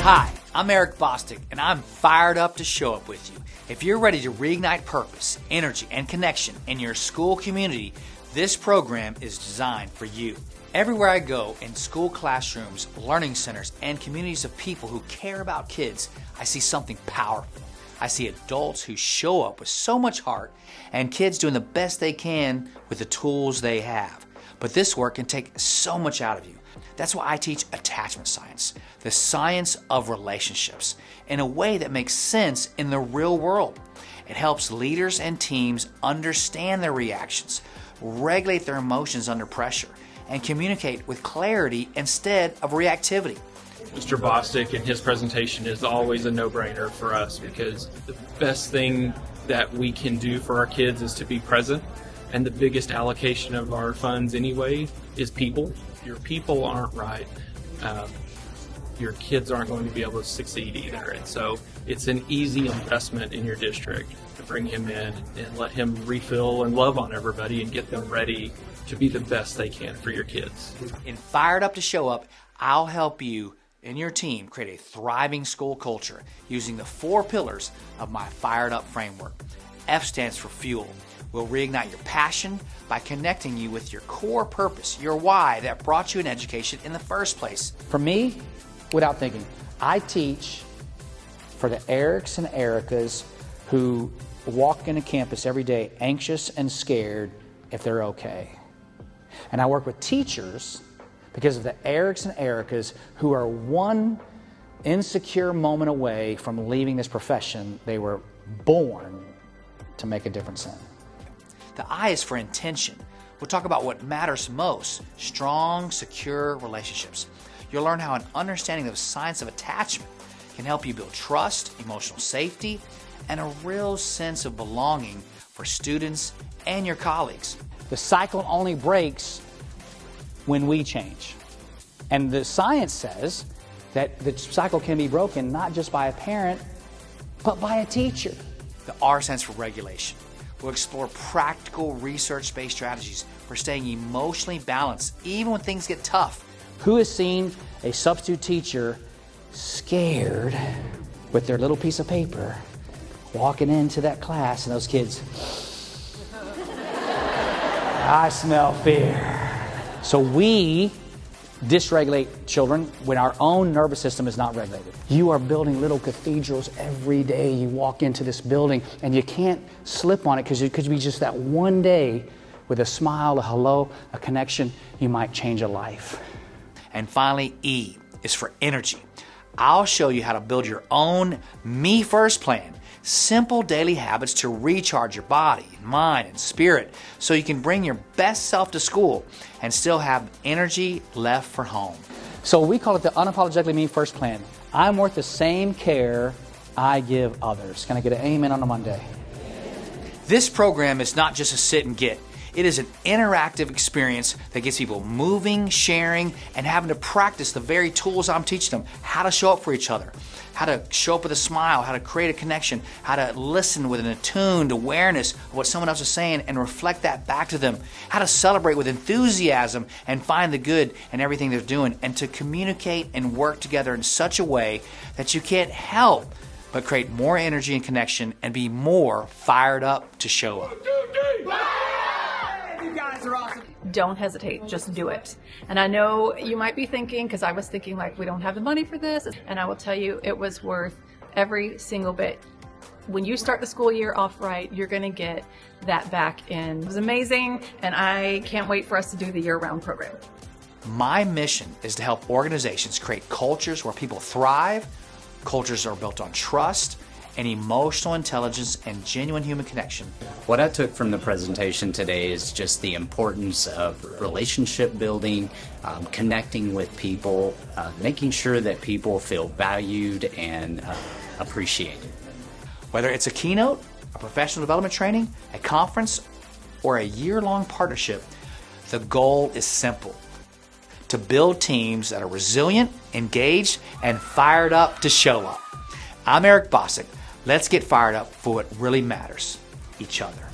Hi, I'm Aric Bostick, and I'm fired up to show up with you. If you're ready to reignite purpose, energy, and connection in your school community, this program is designed for you. Everywhere I go, in school classrooms, learning centers, and communities of people who care about kids, I see something powerful. I see adults who show up with so much heart, and kids doing the best they can with the tools they have. But this work can take so much out of you. That's why I teach attachment science, the science of relationships, in a way that makes sense in the real world. It helps leaders and teams understand their reactions, regulate their emotions under pressure, and communicate with clarity instead of reactivity. Mr. Bostick and his presentation is always a no-brainer for us, because the best thing that we can do for our kids is to be present, and the biggest allocation of our funds anyway is people. If your people aren't right, your kids aren't going to be able to succeed either. And so it's an easy investment in your district to bring him in and let him refill and love on everybody and get them ready to be the best they can for your kids. In Fired Up to Show Up, I'll help you and your team create a thriving school culture using the 4 pillars of my Fired Up framework. F stands for fuel. We'll reignite your passion by connecting you with your core purpose, your why that brought you an education in the first place. For me, without thinking, I teach for the Arics and Ericas who walk into campus every day anxious and scared if they're okay. And I work with teachers because of the Arics and Ericas who are one insecure moment away from leaving this profession they were born to make a difference in. The I is for intention. We'll talk about what matters most: strong, secure relationships. You'll learn how an understanding of the science of attachment can help you build trust, emotional safety, and a real sense of belonging for students and your colleagues. The cycle only breaks when we change. And the science says that the cycle can be broken not just by a parent, but by a teacher. The R stands for regulation. We'll explore practical research-based strategies for staying emotionally balanced even when things get tough. Who has seen a substitute teacher scared with their little piece of paper walking into that class and those kids, I smell fear. So we dysregulate children when our own nervous system is not regulated. You are building little cathedrals every day. You walk into this building and you can't slip on it because it could be just that one day with a smile, a hello, a connection, you might change a life. And finally, E is for energy. I'll show you how to build your own Me First plan. Simple daily habits to recharge your body, mind, and spirit so you can bring your best self to school and still have energy left for home. So we call it the Unapologetically Me First plan. I'm worth the same care I give others. Can I get an amen on a Monday? This program is not just a sit and get. It is an interactive experience that gets people moving, sharing, and having to practice the very tools I'm teaching them. How to show up for each other, how to show up with a smile, how to create a connection, how to listen with an attuned awareness of what someone else is saying and reflect that back to them, how to celebrate with enthusiasm and find the good in everything they're doing, and to communicate and work together in such a way that you can't help but create more energy and connection and be more fired up to show up. You guys are awesome. Don't hesitate, just do it. And I know you might be thinking, because I was thinking like, we don't have the money for this, and I will tell you it was worth every single bit. When you start the school year off right, you're going to get that back in. It was amazing, and I can't wait for us to do the year-round program. My mission is to help organizations create cultures where people thrive, cultures are built on trust, and emotional intelligence and genuine human connection. What I took from the presentation today is just the importance of relationship building, connecting with people, making sure that people feel valued and appreciated. Whether it's a keynote, a professional development training, a conference, or a year-long partnership, the goal is simple: to build teams that are resilient, engaged, and fired up to show up. I'm Aric Bostick. Let's get fired up for what really matters: each other.